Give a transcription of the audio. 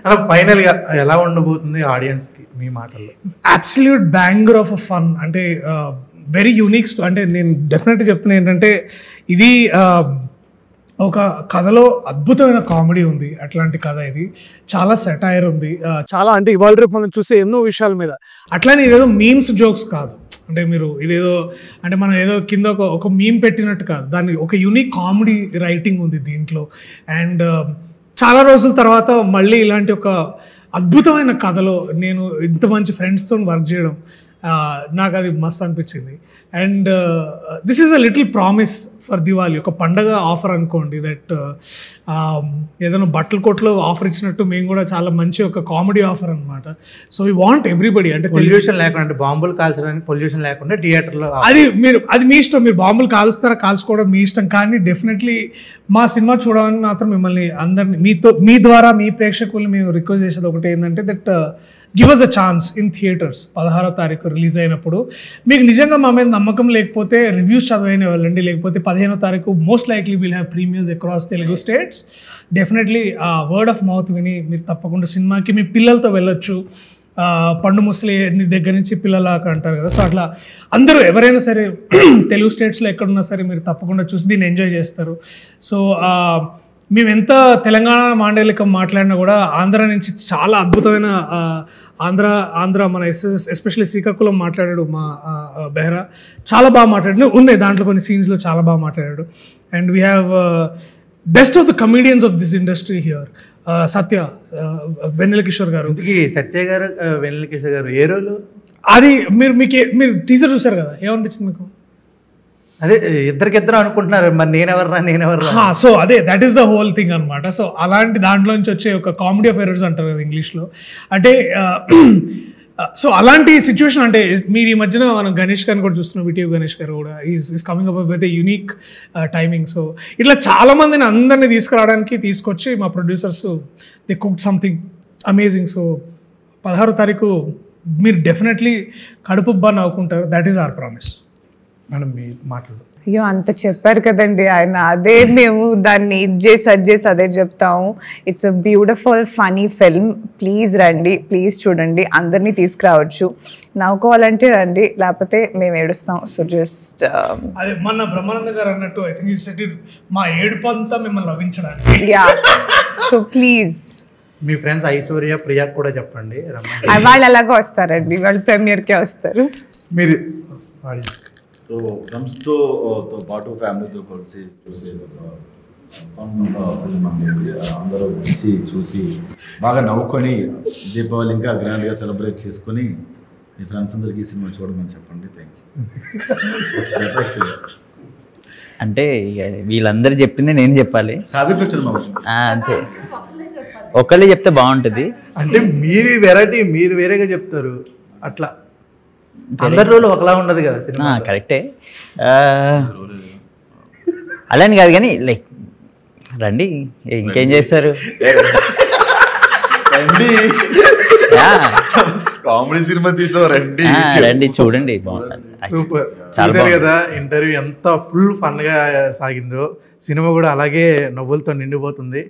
అలా ఫైనల్గా ఎలా ఉండబోతుంది ఆడియన్స్కి మీ మాటల్లో? Absolute banger of a fun, అంటే వెరీ యూనిక్. అంటే నేను డెఫినెట్గా చెప్తున్నా ఏంటంటే ఇది ఒక కథలో అద్భుతమైన కామెడీ ఉంది. అట్లాంటి కథ ఇది, చాలా సెటైర్ ఉంది, చాలా అంటే ఇవాళ రేపు మనం చూసే ఎన్నో విషయాల మీద. అట్లానే ఇదేదో మీమ్స్ జోక్స్ కాదు, అంటే మీరు ఇదేదో అంటే మనం ఏదో కింద ఒక మీమ్ పెట్టినట్టు కాదు, దాన్ని ఒక యూనిక్ కామెడీ రైటింగ్ ఉంది దీంట్లో. అండ్ చాలా రోజుల తర్వాత మళ్ళీ ఇలాంటి ఒక అద్భుతమైన కథలో నేను ఇంత మంచి ఫ్రెండ్స్తో వర్క్ చేయడం నాకు అది మస్తు అనిపించింది. And this is a little promise for Diwali, ఒక పండగ ఆఫర్ అనుకోండి. దట్ ఏదైనా బట్టల కొట్లో ఆఫర్ ఇచ్చినట్టు మేము కూడా చాలా మంచి ఒక కామెడీ ఆఫర్ అనమాట. సో వీ వాంట్ ఎవ్రీబడి, అంటే పొల్యూషన్ లేకుండా, అంటే బాంబులు కాల్చడానికి పొల్యూషన్ లేకుండా థియేటర్లో అది మీ ఇష్టం, మీరు బాంబులు కాలుస్తారా కాల్చుకోవడం మీ ఇష్టం, కానీ డెఫినెట్లీ మా సినిమా చూడడానికి మాత్రం మిమ్మల్ని అందరినీ మీ ద్వారా మీ ప్రేక్షకుల్ని మేము రిక్వెస్ట్ చేసేది ఒకటి ఏంటంటే that give us a chance in theatres. 16వ తారీఖు రిలీజ్ అయినప్పుడు మీకు నిజంగా మా మీద నమ్మకం లేకపోతే రివ్యూస్ చదివైన వెళ్ళండి, లేకపోతే 15వ తారీఖు most likely will have premieres across Telugu states. Definitely ఆ వర్డ్ ఆఫ్ మౌత్ విని మీరు తప్పకుండా సినిమాకి మీ పిల్లలతో వెళ్ళొచ్చు. పండు ముసలి దగ్గర నుంచి పిల్లలాగా అంటారు కదా, సో అట్లా అందరూ ఎవరైనా సరే తెలుగు స్టేట్స్లో ఎక్కడున్నా సరే మీరు తప్పకుండా చూసి దీన్ని ఎంజాయ్ చేస్తారు. సో మేము ఎంత తెలంగాణ మాండలికం మాట్లాడినా కూడా ఆంధ్ర నుంచి చాలా అద్భుతమైన ఆంధ్ర మన ఎస్పెషల్లీ శ్రీకాకుళం మాట్లాడాడు మా బెహ్రా, చాలా బాగా మాట్లాడాడు. ఉన్నాయి దాంట్లో కొన్ని సీన్స్లో చాలా బాగా మాట్లాడాడు. And we have best of the comedians of this industry here. Satya, Vennela Kishore garu. Satya గారు, వెన్నెల కిషోర్ గారు ఏ రోలు? అది మీరు టీజర్ చూసారు కదా, ఏమనిపించింది మీకు? అదే ఇద్దరికిద్దరు అనుకుంటున్నారు, మరి నేనెవర్రా. సో అదే that is the whole thing అనమాట. సో అలాంటి దాంట్లో నుంచి వచ్చే ఒక కామెడీ ఆఫ్ ఎర్రర్స్ అంటారు కదా ఇంగ్లీష్లో, అంటే సో అలాంటి సిచ్యువేషన్. అంటే మీరు ఈ మధ్యన మనం గణేష్ గారిని కూడా చూస్తున్నాం, విటివ్ గణేష్ గారు కూడా is coming up with a unique timing. So ఇట్లా చాలా మందిని అందరినీ తీసుకురావడానికి తీసుకొచ్చి మా producers they cooked something amazing. So 16వ తారీఖు మీరు డెఫినెట్లీ కడుపుబ్బా నవ్వుకుంటారు. That is our promise. Madam మీ మాట్లాడు. అయ్యో అంత చెప్పారు కదండి ఆయన, అదే మేము దాన్ని అది చేసి అదే చెప్తాము. It's a beautiful funny film. Please రండి, ప్లీజ్ చూడండి, అందరినీ తీసుకురావచ్చు. నవ్వుకోవాలంటే రండి, లేకపోతే మేము ఏడుస్తాం. సో జస్ట్ అదే మన బ్రహ్మానంద గారు అన్నట్టు ఐ థింక్ ఈ సెట్ మా ఏడుపు అంతా మిమ్మల్ని నవ్వించడానికి. యా, సో ప్లీజ్ మీ ఫ్రెండ్స్ ఐశ్వర్య, ప్రియా కూడా చెప్పండి. వాళ్ళు అలాగే వస్తారండి, వాళ్ళు ప్రీమియర్కే వస్తారు. మీరు సో ఫ్రెండ్స్తో పాటు ఫ్యామిలీతో కలిసి చూసి ఫిల్మ్ అనేది అందరూ వచ్చి చూసి బాగా నవ్వుకొని దీపావళి ఇంకా గ్రాండ్గా సెలబ్రేట్ చేసుకొని మీ ఫ్రెండ్స్ అందరికీ సినిమా చూడమని చెప్పండి. Thank you. అంటే వీళ్ళందరూ చెప్పింది నేను చెప్పాలి, అంతే. ఒకళ్ళే చెప్తే బాగుంటుంది. అంటే మీరు వెరైటీ, మీరు వేరేగా చెప్తారు, అట్లా అందరి రోజులు ఒకలా ఉండదు కదా సినిమా. కరెక్టే, అలాని కాదు కానీ లైక్ రండి, ఇంకేం చేస్తారు, కామెడీ సినిమా తీసావు, రండి చూడండి, బాగుంటుంది. సూపర్. చూసారు కదా ఇంటర్వ్యూ ఎంత ఫుల్ ఫన్ గా సాగిందో, సినిమా కూడా అలాగే నవ్వులతో నిండిపోతుంది.